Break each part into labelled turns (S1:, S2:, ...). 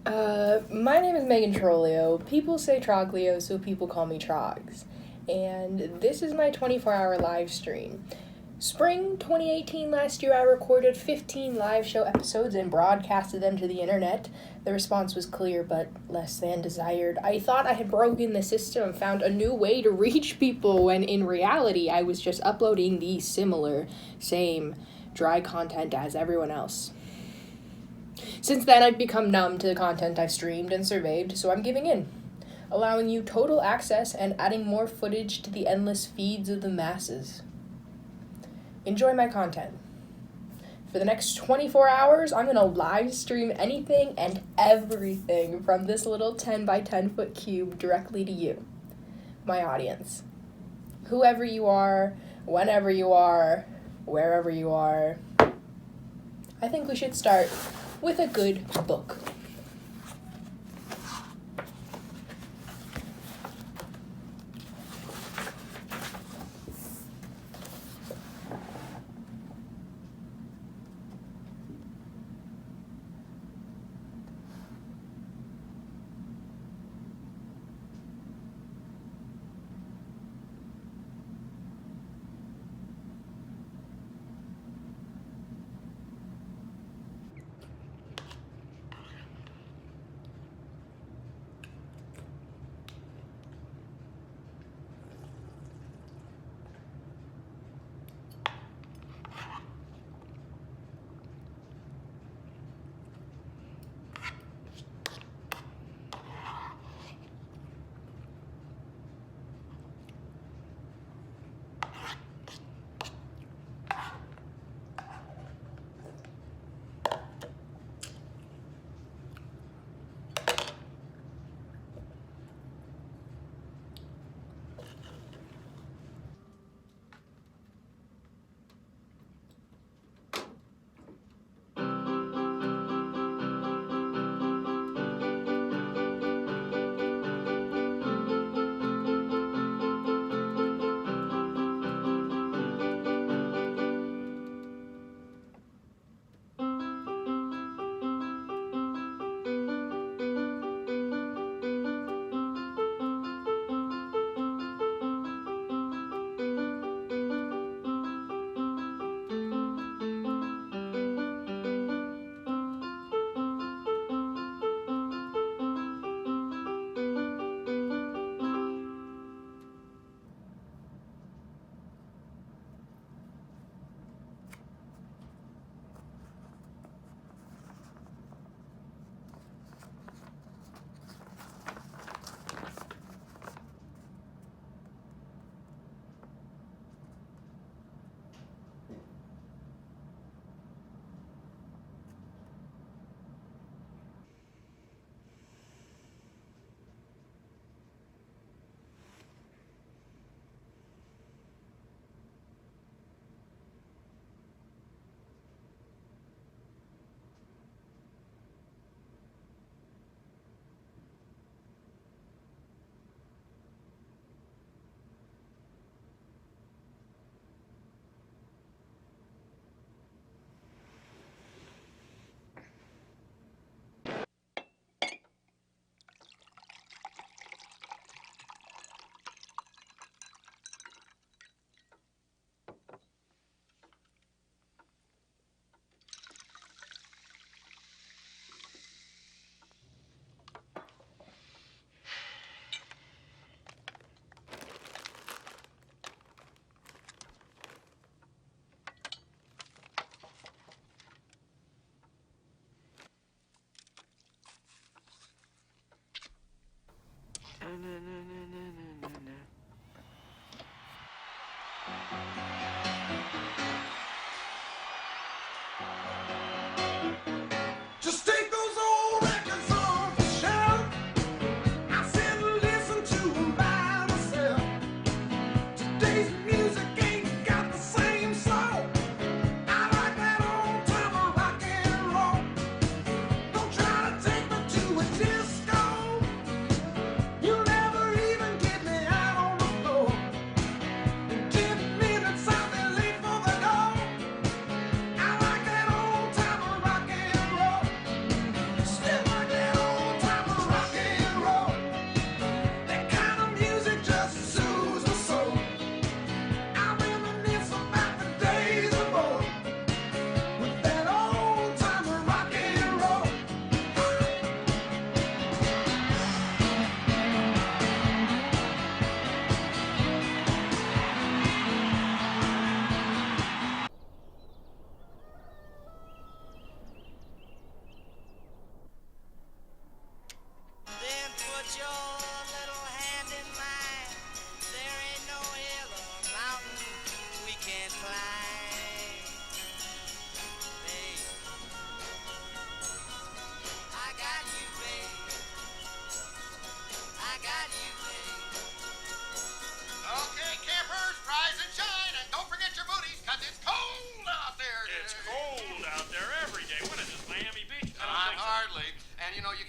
S1: My name is Megan Troglio. People say Troglio, so people call me Trogs. And this is my 24-hour live stream. Spring 2018 last year, I recorded 15 live show episodes and broadcasted them to the internet. The response was clear, but less than desired. I thought I had broken the system and found a new way to reach people, when in reality, I was just uploading the same, dry content as everyone else. Since then, I've become numb to the content I've streamed and surveyed, so I'm giving in, allowing you total access and adding more footage to the endless feeds of the masses. Enjoy my content. For the next 24 hours, I'm going to live stream anything and everything from this little 10 by 10 foot cube directly to you, my audience. Whoever you are, whenever you are, wherever you are. I think we should start with a good book.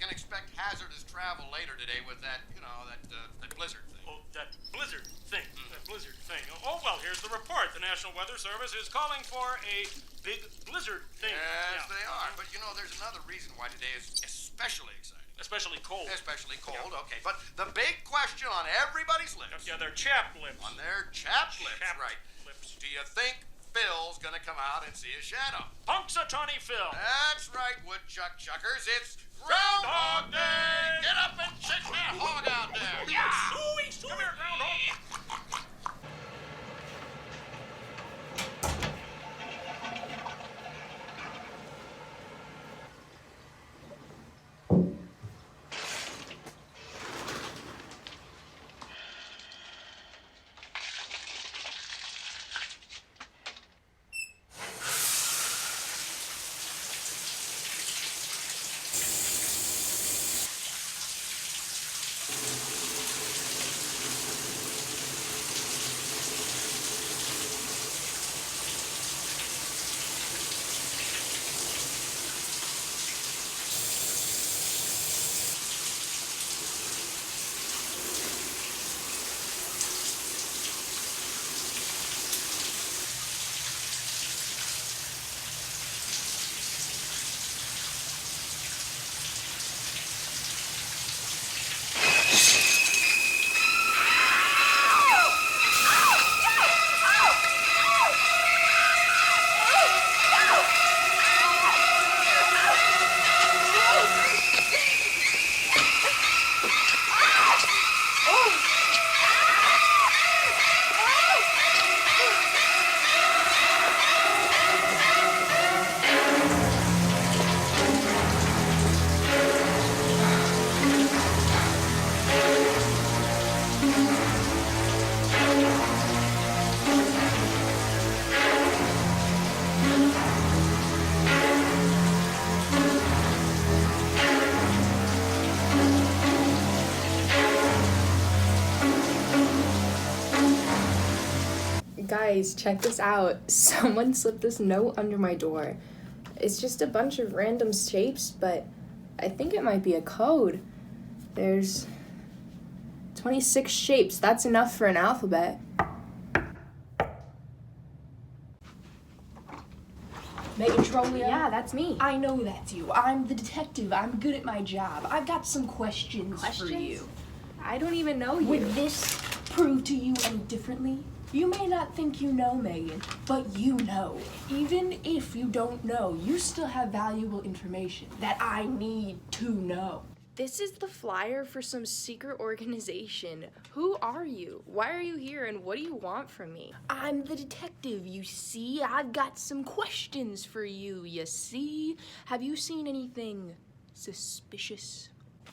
S2: can expect hazardous travel later today with that, that blizzard thing.
S3: Oh, that blizzard thing. That blizzard thing. Oh, well, here's the report. The National Weather Service is calling for a big blizzard thing.
S2: Yes, they are. But, there's another reason why today is especially exciting.
S3: Especially cold.
S2: Especially cold, okay. But the big question on everybody's lips.
S3: Yeah, their chapped lips.
S2: On their chapped lips,
S3: Chapped
S2: right.
S3: lips.
S2: Do you think Phil's gonna come out and see a shadow?
S3: Punxsutawney Phil.
S2: That's right, woodchuck chuckers. It's Groundhog Day! Get up and check that hog out there!
S3: Yeah! Ooh, come here, Groundhog!
S1: Guys, check this out. Someone slipped this note under my door. It's just a bunch of random shapes, but I think it might be a code. There's 26 shapes. That's enough for an alphabet.
S4: Megan Troglio?
S1: Yeah, that's me.
S4: I know that's you. I'm the detective. I'm good at my job. I've got some questions for you.
S1: I don't even know you.
S4: Would this prove to you any differently? You may not think you know, Megan, but you know. Even if you don't know, you still have valuable information that I need to know.
S1: This is the flyer for some secret organization. Who are you? Why are you here, and what do you want from me?
S4: I'm the detective, you see. I've got some questions for you, you see. Have you seen anything suspicious?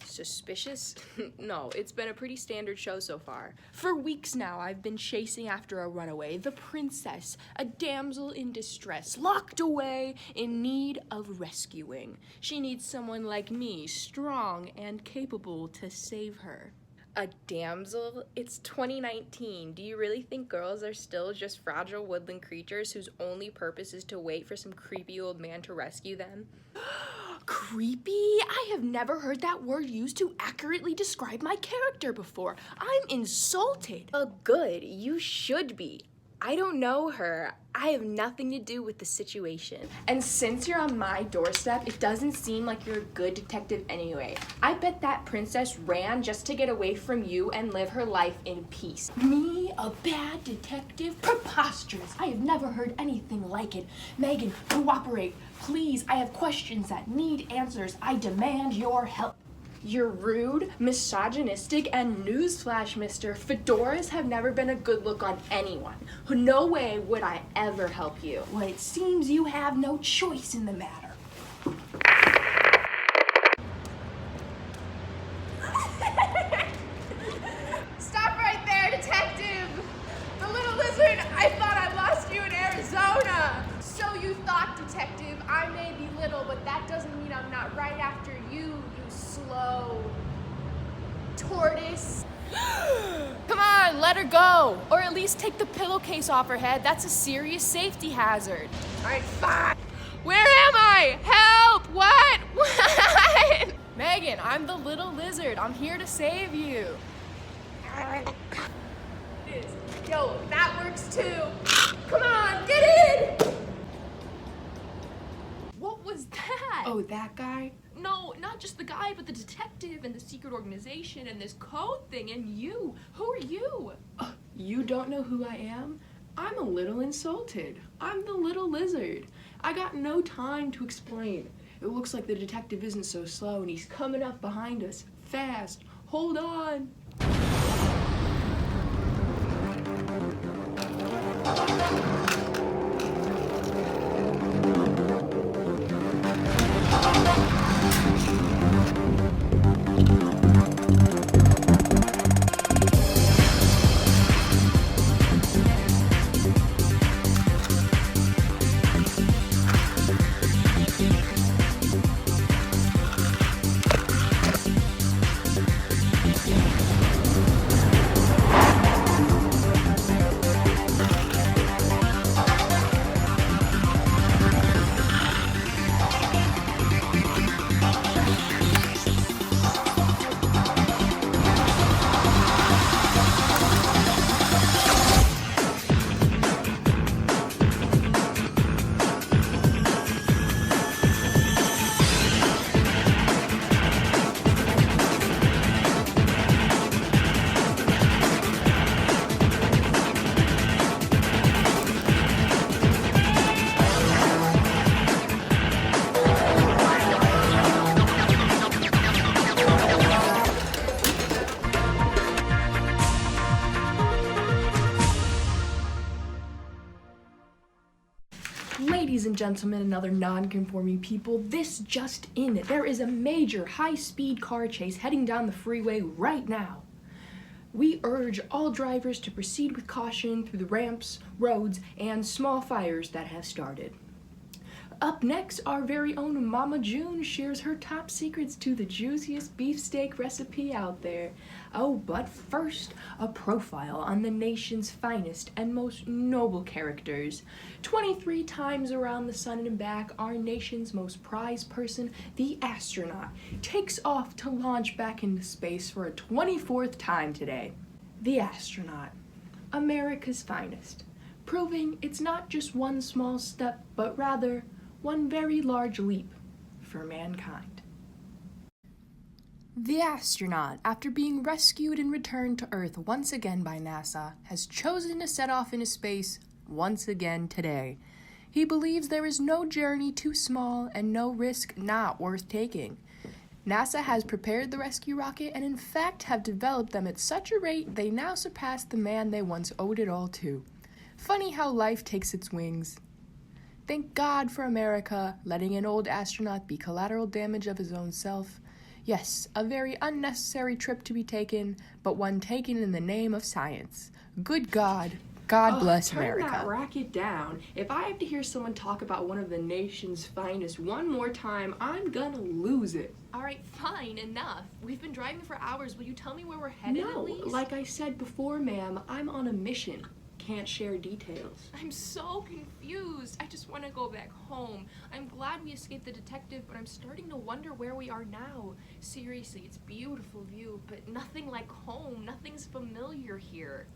S1: Suspicious? No, it's been a pretty standard show so far.
S4: For weeks now, I've been chasing after a runaway, the princess, a damsel in distress, locked away, in need of rescuing. She needs someone like me, strong and capable to save her.
S1: A damsel? It's 2019. Do you really think girls are still just fragile woodland creatures whose only purpose is to wait for some creepy old man to rescue them?
S4: Creepy? I have never heard that word used to accurately describe my character before. I'm insulted.
S1: Oh, good. You should be. I don't know her. I have nothing to do with the situation.
S4: And since you're on my doorstep, it doesn't seem like you're a good detective anyway. I bet that princess ran just to get away from you and live her life in peace. Me, a bad detective? Preposterous. I have never heard anything like it. Megan, cooperate. Please, I have questions that need answers. I demand your help. You're rude, misogynistic, and newsflash, mister, fedoras have never been a good look on anyone. No way would I ever help you. Well, it seems you have no choice in the matter.
S5: Stop right there, detective! The little lizard, I thought I lost you in Arizona! So you thought, detective. I may be little, but that doesn't mean I'm not right after you, you slow tortoise.
S4: Come on, let her go. Or at least take the pillowcase off her head. That's a serious safety hazard.
S5: Alright, fine.
S4: Where am I? Help! What? What? Megan, I'm the little lizard. I'm here to save you.
S5: Yo, that works too. Come on, get in!
S4: What was that?
S1: Oh, that guy?
S4: No, not just the guy, but the detective and the secret organization and this code thing and you. Who are you?
S1: You don't know who I am? I'm a little insulted. I'm the little lizard. I got no time to explain. It looks like the detective isn't so slow and he's coming up behind us. Fast. Hold on. Ladies and gentlemen and other non-conforming people, this just in. There is a major high-speed car chase heading down the freeway right now. We urge all drivers to proceed with caution through the ramps, roads, and small fires that have started. Up next, our very own Mama June shares her top secrets to the juiciest beefsteak recipe out there. Oh, but first, a profile on the nation's finest and most noble characters. 23 times around the sun and back, our nation's most prized person, the astronaut, takes off to launch back into space for a 24th time today. The astronaut, America's finest, proving it's not just one small step, but rather one very large leap for mankind. The astronaut, after being rescued and returned to Earth once again by NASA, has chosen to set off into space once again today. He believes there is no journey too small and no risk not worth taking. NASA has prepared the rescue rocket and in fact have developed them at such a rate they now surpass the man they once owed it all to. Funny how life takes its wings. Thank God for America, letting an old astronaut be collateral damage of his own self. Yes, a very unnecessary trip to be taken, but one taken in the name of science. Good God. God bless America.
S6: Turn that racket down. If I have to hear someone talk about one of the nation's finest one more time, I'm gonna lose it.
S4: All right, fine, enough. We've been driving for hours. Will you tell me where we're headed at least?
S6: Like I said before, ma'am, I'm on a mission. Can't share details.
S4: I'm so confused. I just want to go back home. I'm glad we escaped the detective, but I'm starting to wonder where we are now. Seriously, it's a beautiful view, but nothing like home. Nothing's familiar here.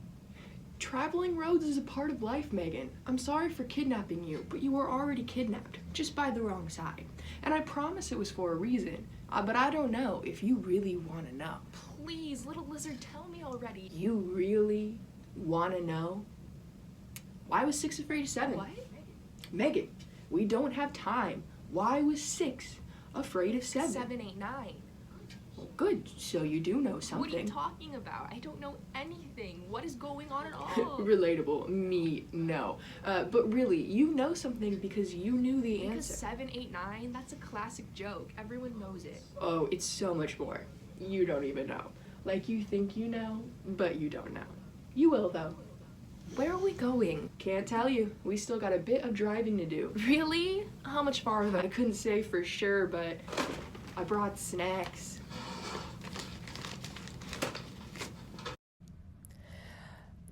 S6: Traveling roads is a part of life, Megan. I'm sorry for kidnapping you, but you were already kidnapped, just by the wrong side. And I promise it was for a reason, but I don't know if you really want to know.
S4: Please, little lizard, tell me already.
S6: You really want to know? Why was 6 afraid of 7?
S4: What?
S6: Megan, we don't have time. Why was 6 afraid of 7?
S4: 7, 8, 9.
S6: Well, good, so you do know something.
S4: What are you talking about? I don't know anything. What is going on at all?
S6: Relatable. Me, no. But really, you know something because you knew the
S4: Because
S6: answer.
S4: 7, 8, 9, that's a classic joke. Everyone knows it.
S6: Oh, it's so much more. You don't even know. Like you think you know, but you don't know. You will, though.
S4: Where are we going?
S6: Can't tell you. We still got a bit of driving to do.
S4: Really? How much farther?
S6: I couldn't say for sure, but I brought snacks.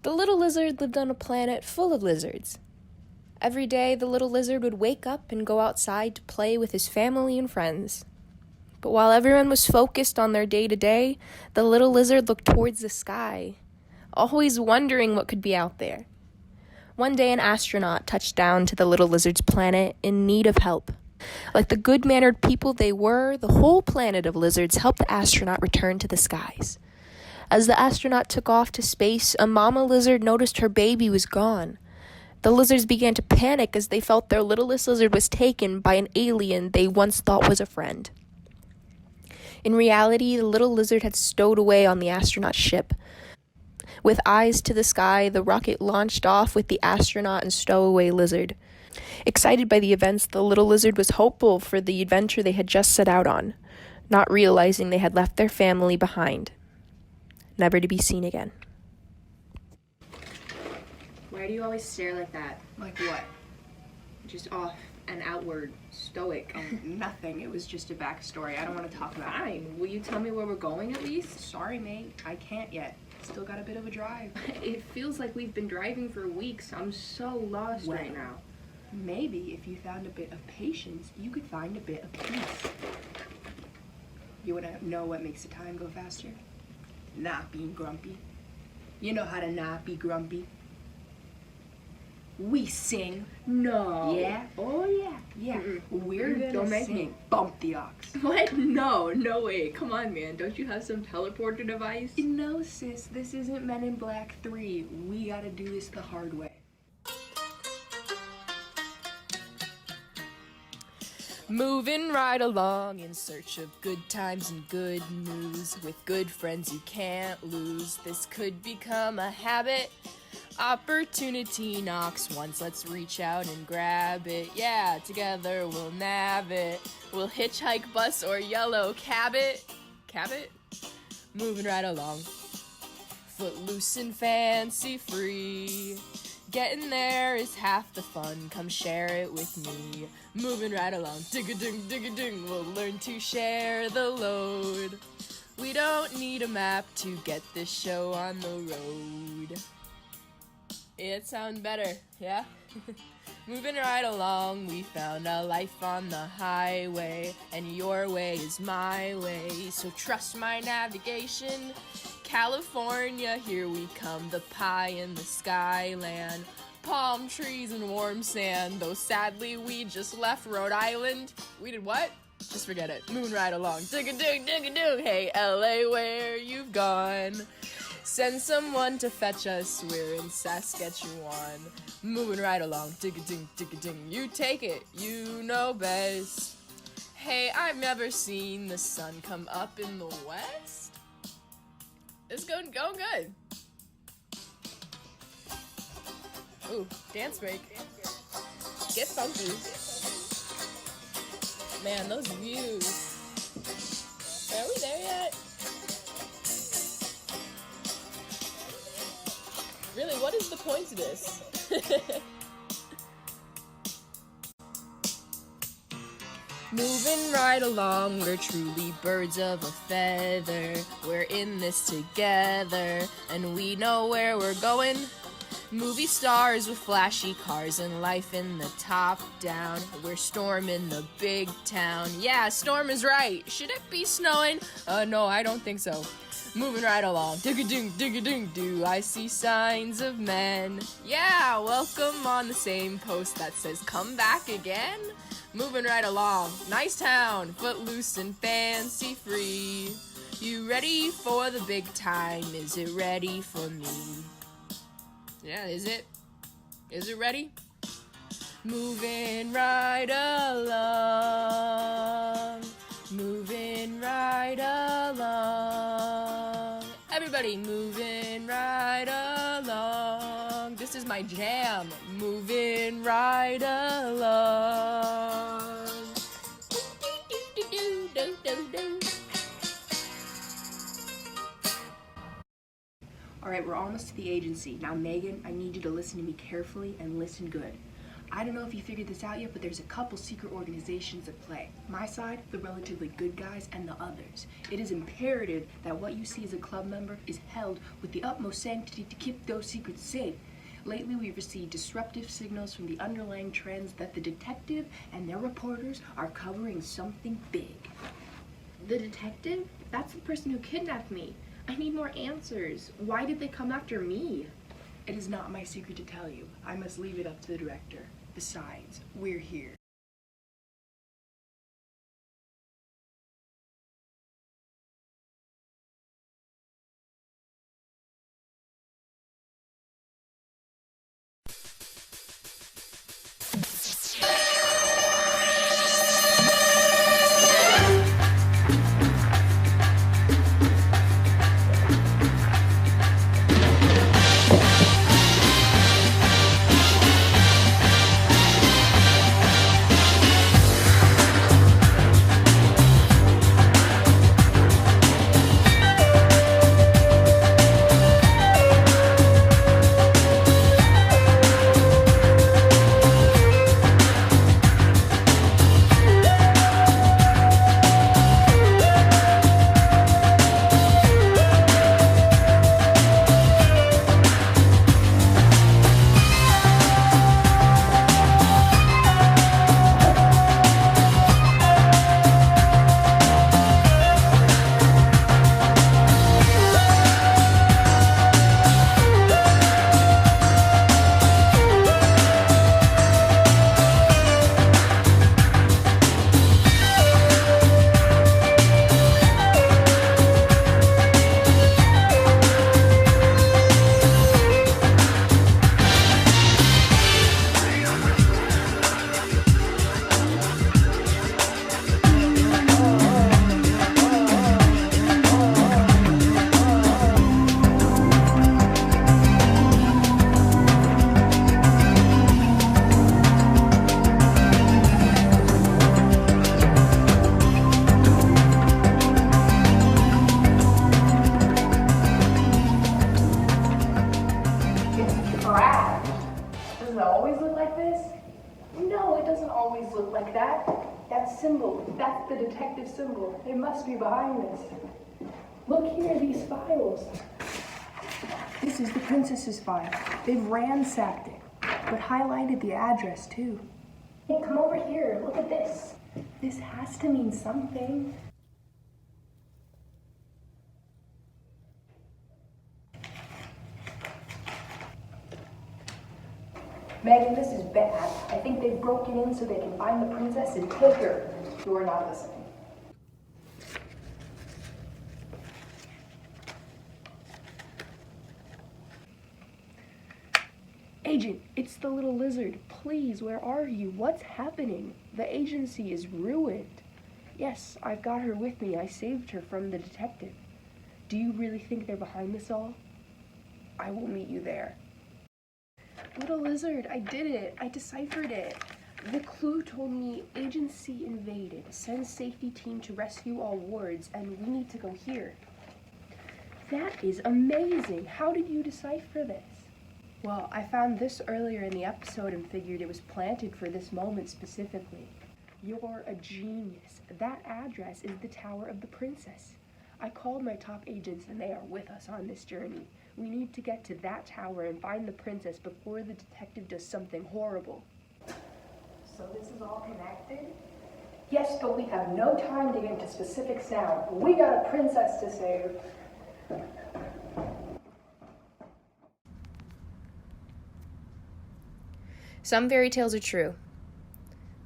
S1: The little lizard lived on a planet full of lizards. Every day, the little lizard would wake up and go outside to play with his family and friends.
S7: But while everyone was focused on their day-to-day, the little lizard looked towards the sky, always wondering what could be out there. One day, an astronaut touched down to the little lizard's planet in need of help. Like the good-mannered people they were, the whole planet of lizards helped the astronaut return to the skies. As the astronaut took off to space, a mama lizard noticed her baby was gone. The lizards began to panic as they felt their littlest lizard was taken by an alien they once thought was a friend. In reality, the little lizard had stowed away on the astronaut's ship. With eyes to the sky, the rocket launched off with the astronaut and stowaway lizard. Excited by the events, the little lizard was hopeful for the adventure they had just set out on, not realizing they had left their family behind, never to be seen again.
S4: Why do you always stare like that?
S6: Like what?
S4: Just off and outward, stoic.
S6: Oh, nothing. It was just a backstory. I don't want to talk about it.
S4: Fine. Will you tell me where we're going at least?
S6: Sorry, mate. I can't yet. Still got a bit of a drive.
S4: It feels like we've been driving for weeks. I'm so lost right now.
S6: Maybe if you found a bit of patience, you could find a bit of peace. You want to know what makes the time go faster? Not being grumpy. You know how to not be grumpy. We sing.
S4: No.
S6: Yeah? Oh, yeah. Yeah. We're gonna
S4: Don't make
S6: sing.
S4: me.
S6: Bump the ox.
S4: What? No way. Come on, man. Don't you have some teleporter device?
S6: No, sis. This isn't Men in Black 3. We gotta do this the hard way.
S7: Moving right along in search of good times and good news. With good friends you can't lose. This could become a habit. Opportunity knocks once, let's reach out and grab it. Yeah, together we'll nab it. We'll hitchhike, bus, or yellow cab it. Cab it? Moving right along. Footloose and fancy free. Getting there is half the fun, come share it with me. Moving right along, dig-a-ding, we'll learn to share the load. We don't need a map to get this show on the road. It sounds better, yeah? Moving right along, we found a life on the highway, and your way is my way, so trust my navigation. California, here we come, the pie in the skyland. Palm trees and warm sand, though sadly we just left Rhode Island. We did what? Just forget it. Moving right along. Dig-a-ding, hey LA, where you've gone. Send someone to fetch us, we're in Saskatchewan. Moving right along, dig-a-ding, you take it, you know best. Hey, I've never seen the sun come up in the west. It's going good. Ooh, dance break. Get funky. Man, those views. Are we there yet? Really, what is the point of this? Moving right along, we're truly birds of a feather. We're in this together, and we know where we're going. Movie stars with flashy cars and life in the top down. We're storming the big town. Yeah, storm is right. Should it be snowing? No, I don't think so. Moving right along. Dig-a-ding, do I see signs of men? Yeah, welcome on the same post that says come back again. Moving right along. Nice town, footloose and fancy free. You ready for the big time? Is it ready for me? Yeah, is it? Is it ready? Moving right along. Moving right along. Everybody moving right along. This is my jam. Moving right along.
S6: Alright, we're almost to the agency. Now, Megan, I need you to listen to me carefully and listen good. I don't know if you figured this out yet, but there's a couple secret organizations at play. My side, the relatively good guys, and the others. It is imperative that what you see as a club member is held with the utmost sanctity to keep those secrets safe. Lately, we've received disruptive signals from the underlying trends that the detective and their reporters are covering something big.
S4: The detective? That's the person who kidnapped me. I need more answers. Why did they come after me?
S6: It is not my secret to tell you. I must leave it up to the director. Besides, we're here.
S4: Does it always look like this? No, it doesn't always look like that. That symbol, that's the detective symbol. They must be behind this. Look here, these files. This is the princess's file. They've ransacked it, but highlighted the address too. Hey, come over here, look at this. This has to mean something. Megan, this is bad. I think they've broken in so they can find the princess and take her. You are not listening. Agent, it's the little lizard. Please, where are you? What's happening? The agency is ruined. Yes, I've got her with me. I saved her from the detective. Do you really think they're behind this all? I will meet you there. Little lizard, I did it. I deciphered it. The clue told me agency invaded. Send safety team to rescue all wards, and we need to go here. That is amazing. How did you decipher this? Well, I found this earlier in the episode and figured it was planted for this moment specifically. You're a genius. That address is the Tower of the Princess. I called my top agents and they are with us on this journey. We need to get to that tower and find the princess before the detective does something horrible. So this is all connected? Yes, but we have no time to get into specifics now. We got a princess to save.
S7: Some fairy tales are true.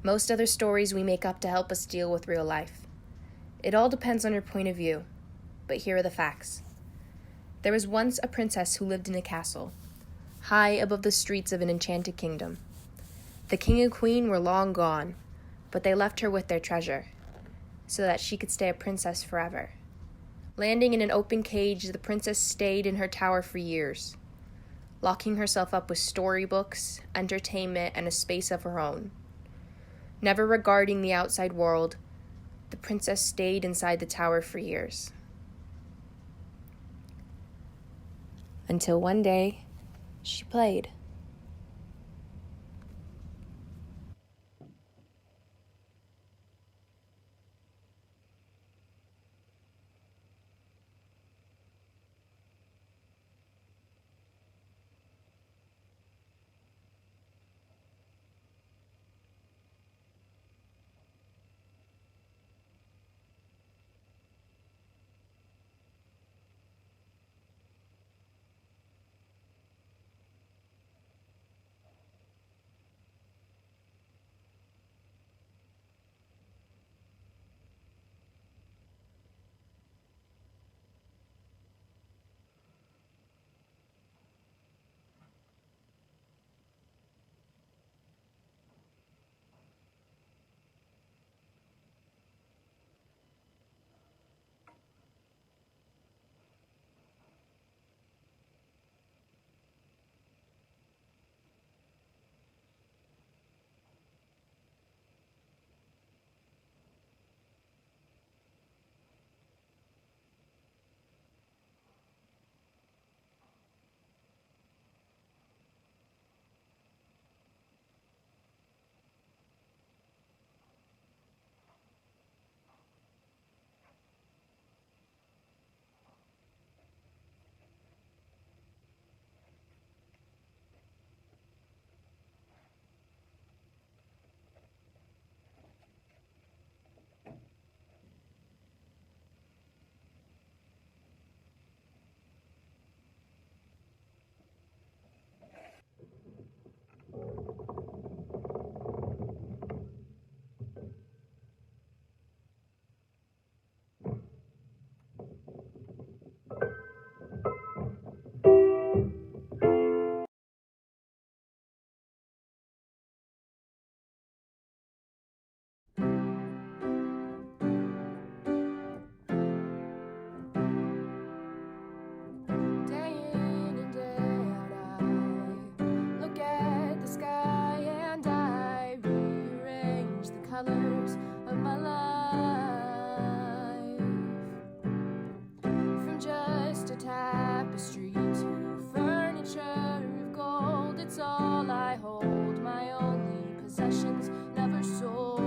S7: Most other stories we make up to help us deal with real life. It all depends on your point of view, but here are the facts. There was once a princess who lived in a castle, high above the streets of an enchanted kingdom. The king and queen were long gone, but they left her with their treasure, so that she could stay a princess forever. Landing in an open cage, the princess stayed in her tower for years, locking herself up with storybooks, entertainment, and a space of her own. Never regarding the outside world, the princess stayed inside the tower for years. Until one day, she played. picture of gold, it's all I hold, my only possessions never sold.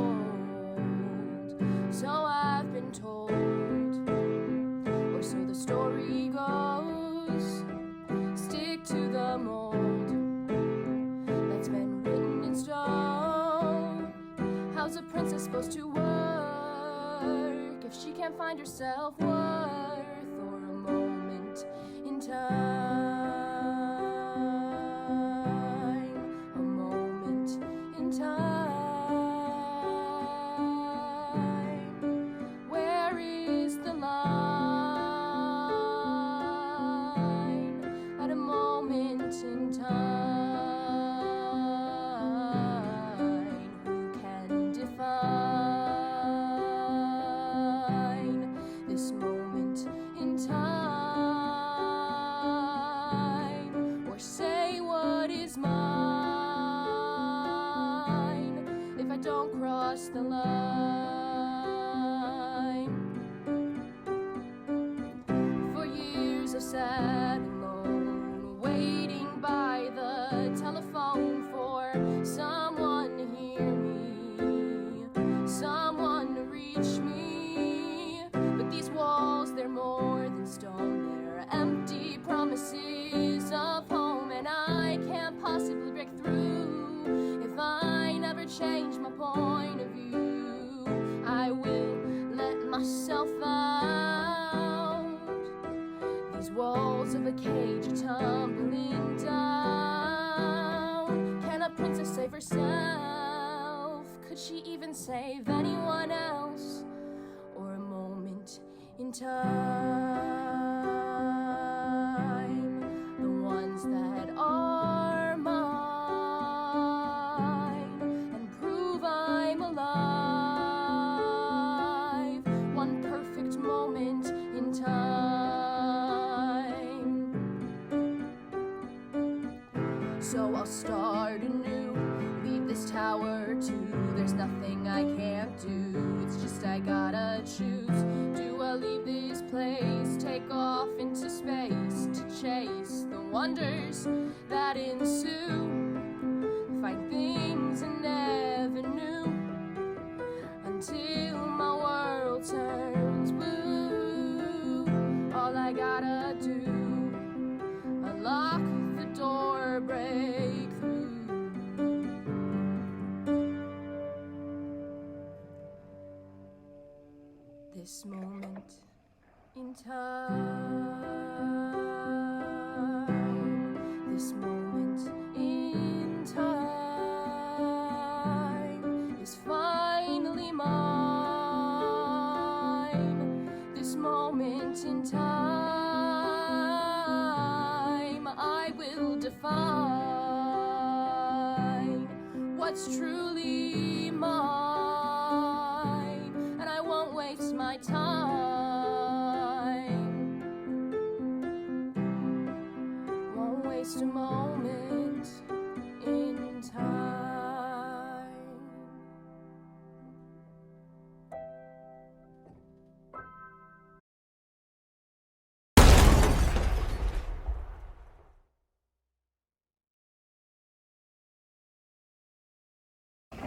S7: So I've been told, or so the story goes. Stick to the mold that's been written in stone. How's a princess supposed to work if she can't find herself worth or a moment in time? A moment in time. Where is the line at a moment in time? Who can define this moment in time, or say what is mine if I don't cross the line? For years I've sat alone, waiting by the telephone for someone to hear me, someone to reach me. But these walls, they're more than stone, they're empty promises of home, and I can't possibly break through if I never change my point of view. I will let myself out. These walls of a cage are tumbling down. Can a princess save herself? Could she even save anyone else? Or a moment in time, the ones that are mine, and prove I'm alive. One perfect moment in time. So I'll start anew, leave this tower too. There's nothing I can't do, it's just I gotta choose. Do I leave this place, take off into space to chase the wonders that ensue? Find things I never knew until my world turns blue. All I gotta do, unlock the door, break through. This moment in time, this moment in time is finally mine. This moment in time, I will define what's truly mine, and I won't waste my time. Won't waste a moment in time.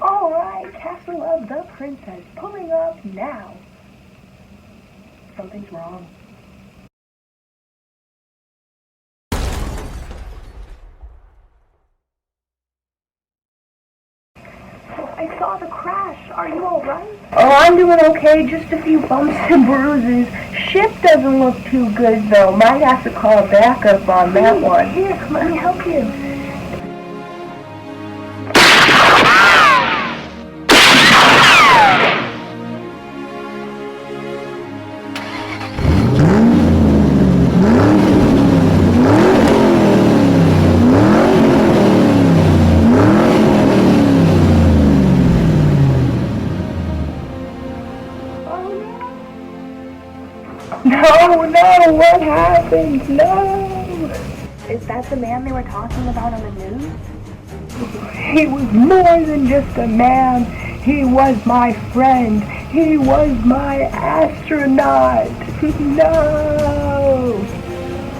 S8: Alright, Castle of the Princess, pulling up now. Something's wrong. I saw the crash. Are you alright? Oh, I'm doing okay. Just a few bumps and bruises. Ship doesn't look too good, though. Might have to call backup on that one. Here, come on, let me help you. No, what happened? No! Is that the man they were talking about on the news? He was more than just a man. He was my friend. He was my astronaut. No!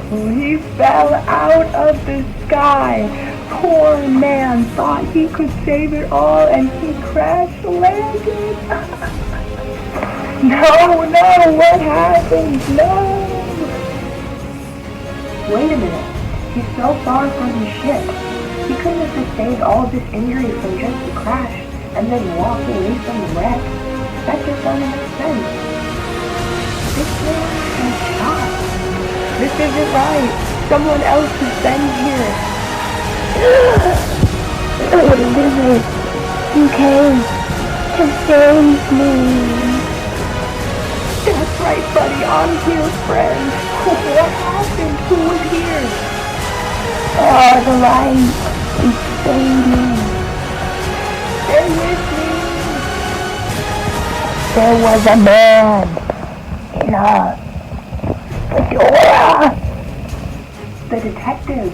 S8: He fell out of the sky. Poor man thought he could save it all and he crash landed. No, what happened? No! Wait a minute. He's so far from his ship. He couldn't have sustained all this injury from just the crash and then walk away from the wreck. That just doesn't make sense. This man was shot. This isn't right. Someone else has been here. Lizard, you came to save me. That's right, buddy. I'm here, friend. What happened? Who was here? Oh, the light is fading. Stay with me. There was a man in a fedora. The detective.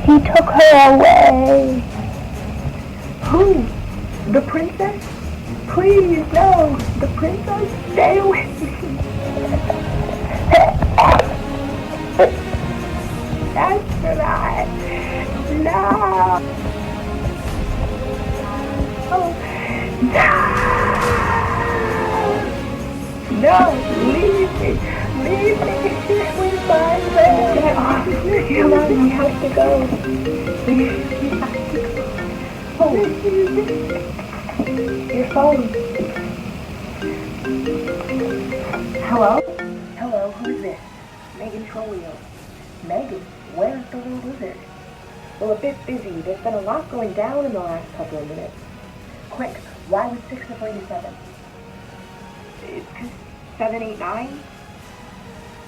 S8: He took her away. Who? The princess? Please, no. The princess, stay with me. Astronaut. No. Oh. No. No, leave me. Leave me here with my friend. Get off. Come on, we have to go. We have to go. Oh. Your phone. Hello? Hello, who's this? Megan Troglio. Megan, where's the little lizard? Well, a bit busy. There's been a lot going down in the last couple of minutes. Quick, why was 6 afraid of 7? It's 7, 8, 9?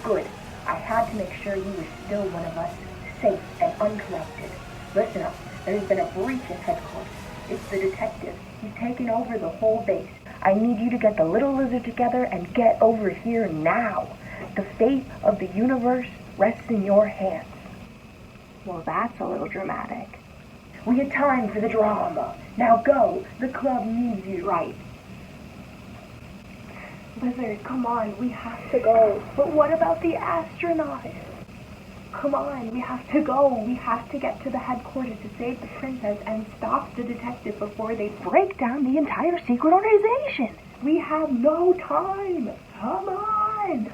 S8: Good. I had to make sure you were still one of us, safe and uncorrupted. Listen up. There's been a breach at headquarters. It's the detective. He's taken over the whole base. I need you to get the little lizard together and get over here now. The fate of the universe rests in your hands. Well, that's a little dramatic. We had time for the drama. Now go. The club needs you. Right. Lizard, come on. We have to go. But what about the astronaut? Come on, we have to go. We have to get to the headquarters to save the princess and stop the detective before they break down the entire secret organization. We have no time. Come on.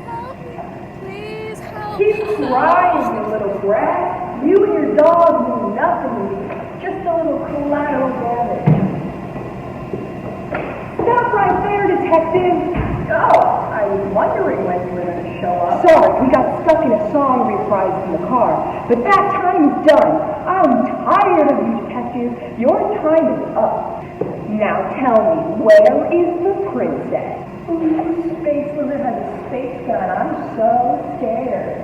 S7: Help me. Please help
S8: Keep
S7: me.
S8: crying, you little brat. You and your dog mean nothing to me. Just a little collateral damage. Stop right there, detective. Oh, I was wondering when you were going to show up. Sorry, we got stuck in a song reprise in the car, but that time is done. I'm tired of you, detective. Your time is up. Now tell me, where is the princess? Ooh, Space Lizard has a space gun. I'm so scared.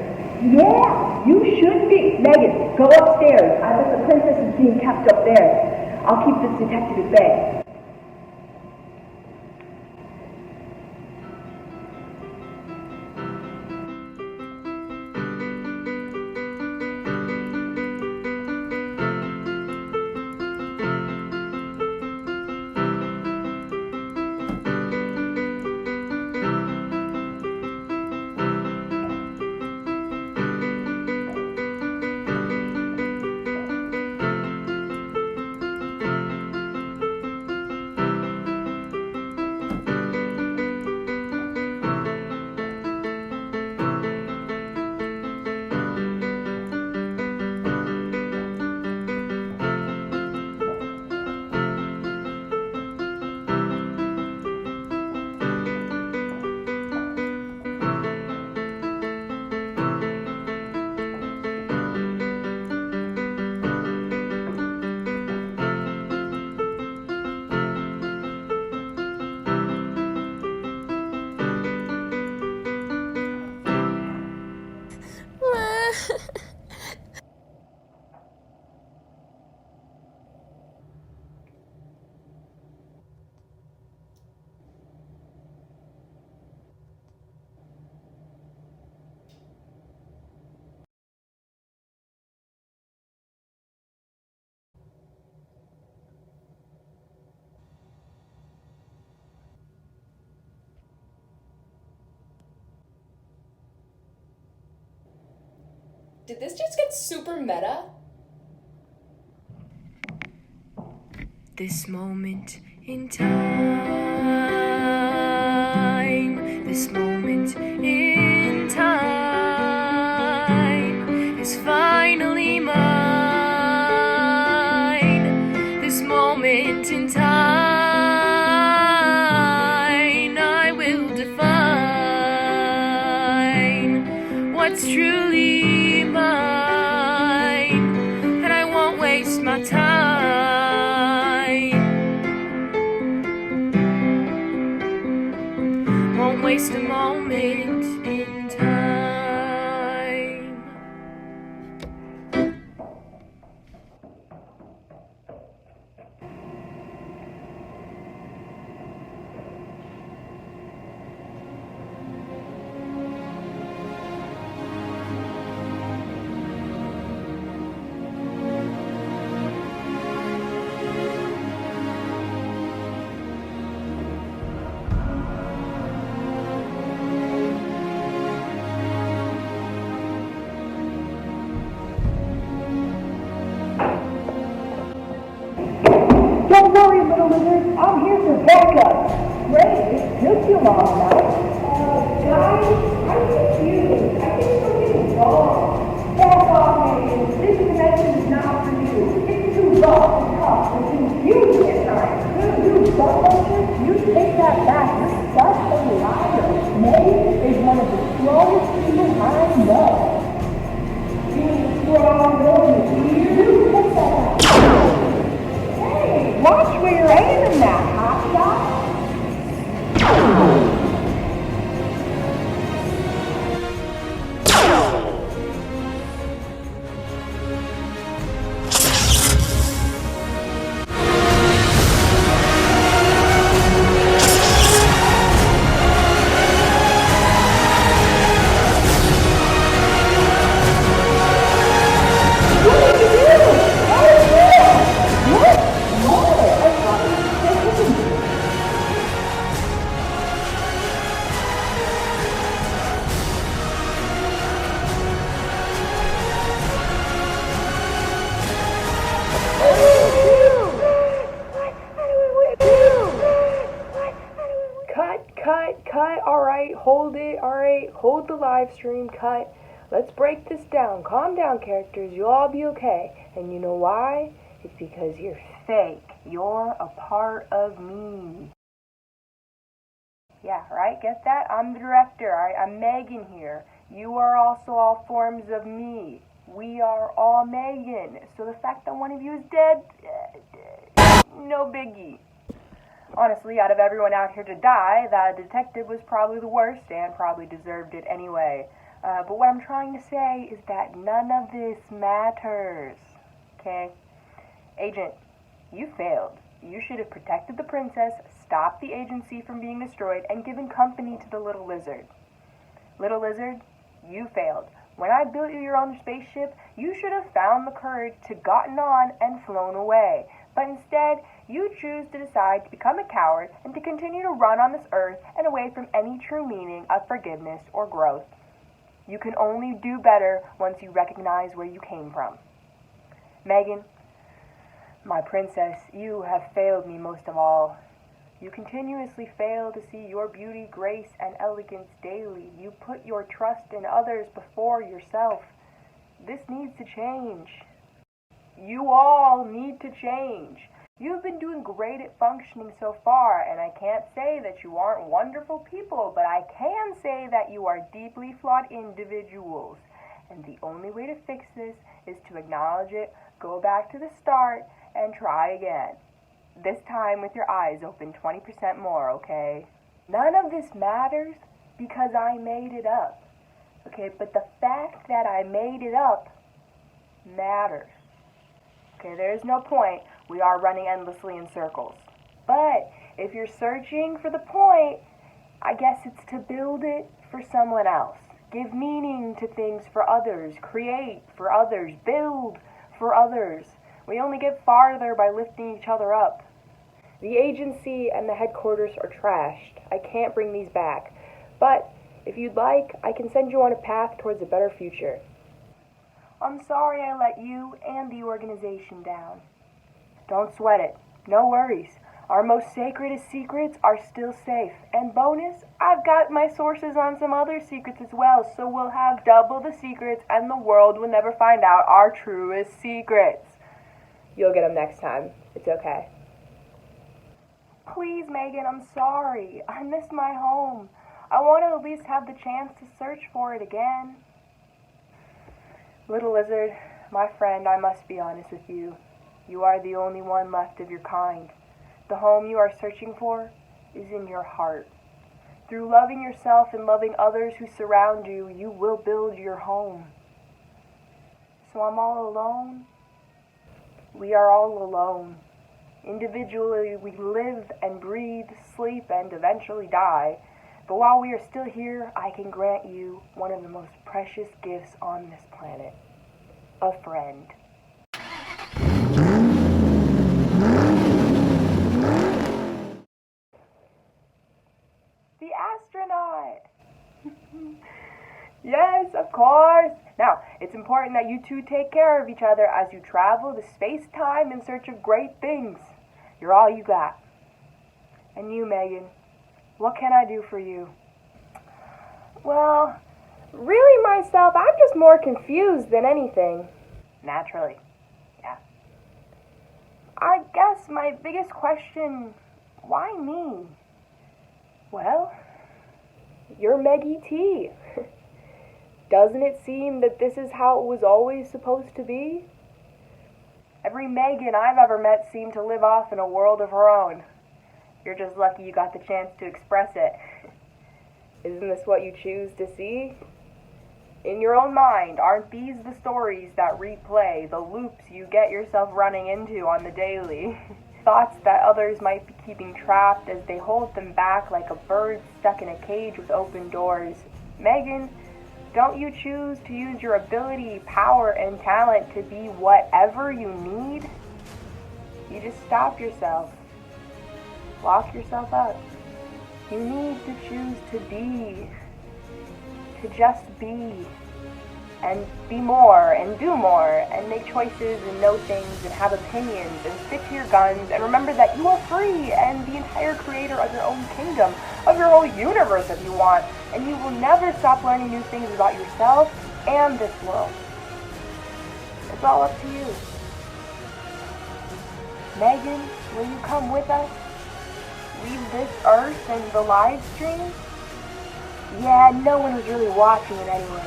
S8: Yeah, you should be. Megan, go upstairs. I bet the princess is being kept up there. I'll keep this detective at bay.
S1: Did this just get super meta?
S7: This moment in time, this moment in time is finally mine. This moment in time, I will define what's truly mine, and I won't waste my time. Won't waste a moment in time.
S8: Don't worry, little lizard. I'm here for backup. Great, it took you long enough. Guys, I'm confused. I think something's wrong. Back off, Megan. This connection is not for you. It's too rough and tough and confusing at times. You butt-munchers, you take that back. You're such a liar. Megan is one of the strongest people I know. Being strong, don't you take that back. Watch where you're aiming that, hotshot. Cut, alright, hold it, alright, hold the live stream, cut. Let's break this down. Calm down, characters, you'll all be okay. And you know why? It's because you're fake. You're a part of me. Yeah, right, get that? I'm the director, alright, I'm Megan here. You are also all forms of me. We are all Megan. So the fact that one of you is dead, no biggie. Honestly, out of everyone out here to die, that detective was probably the worst and probably deserved it anyway. But what I'm trying to say is that none of this matters. Okay? Agent, you failed. You should have protected the princess, stopped the agency from being destroyed, and given company to the little lizard. Little lizard, you failed. When I built you your own spaceship, you should have found the courage to gotten on and flown away. But instead, you choose to decide to become a coward and to continue to run on this earth and away from any true meaning of forgiveness or growth. You can only do better once you recognize where you came from. Megan, my princess, you have failed me most of all. You continuously fail to see your beauty, grace, and elegance daily. You put your trust in others before yourself. This needs to change. You all need to change. You've been doing great at functioning so far, and I can't say that you aren't wonderful people, but I can say that you are deeply flawed individuals. And the only way to fix this is to acknowledge it, go back to the start, and try again. This time with your eyes open 20% more, okay? None of this matters because I made it up. Okay, but the fact that I made it up matters. Okay, there's no point. We are running endlessly in circles. But if you're searching for the point, I guess it's to build it for someone else. Give meaning to things for others. Create for others. Build for others. We only get farther by lifting each other up. The agency and the headquarters are trashed. I can't bring these back. But if you'd like, I can send you on a path towards a better future. I'm sorry I let you and the organization down. Don't sweat it. No worries. Our most sacred secrets are still safe. And bonus, I've got my sources on some other secrets as well, so we'll have double the secrets and the world will never find out our truest secrets. You'll get them next time. It's okay. Please, Megan, I'm sorry. I miss my home. I want to at least have the chance to search for it again. Little Lizard, my friend, I must be honest with you. You are the only one left of your kind. The home you are searching for is in your heart. Through loving yourself and loving others who surround you, you will build your home. So I'm all alone. We are all alone. Individually, we live and breathe, sleep, and eventually die. But while we are still here, I can grant you one of the most precious gifts on this planet. A friend. The astronaut! Yes, of course. Now, it's important that you two take care of each other as you travel to space-time in search of great things. You're all you got. And you, Megan, what can I do for you? Well, really myself, I'm just more confused than anything. Naturally, yeah. I guess my biggest question, why me? Well, you're Meggie T. Doesn't it seem that this is how it was always supposed to be? Every Megan I've ever met seemed to live off in a world of her own. You're just lucky you got the chance to express it. Isn't this what you choose to see? In your own mind, aren't these the stories that replay, the loops you get yourself running into on the daily? Thoughts that others might be keeping trapped as they hold them back like a bird stuck in a cage with open doors. Megan, don't you choose to use your ability, power, and talent to be whatever you need? You just stop yourself. Lock yourself up. You need to choose to be. To just be. And be more, and do more, and make choices, and know things, and have opinions, and stick to your guns, and remember that you are free, and the entire creator of your own kingdom, of your whole universe if you want, and you will never stop learning new things about yourself and this world. It's all up to you. Megan, will you come with us? Leave this earth and the live stream? Yeah, no one was really watching it anyway.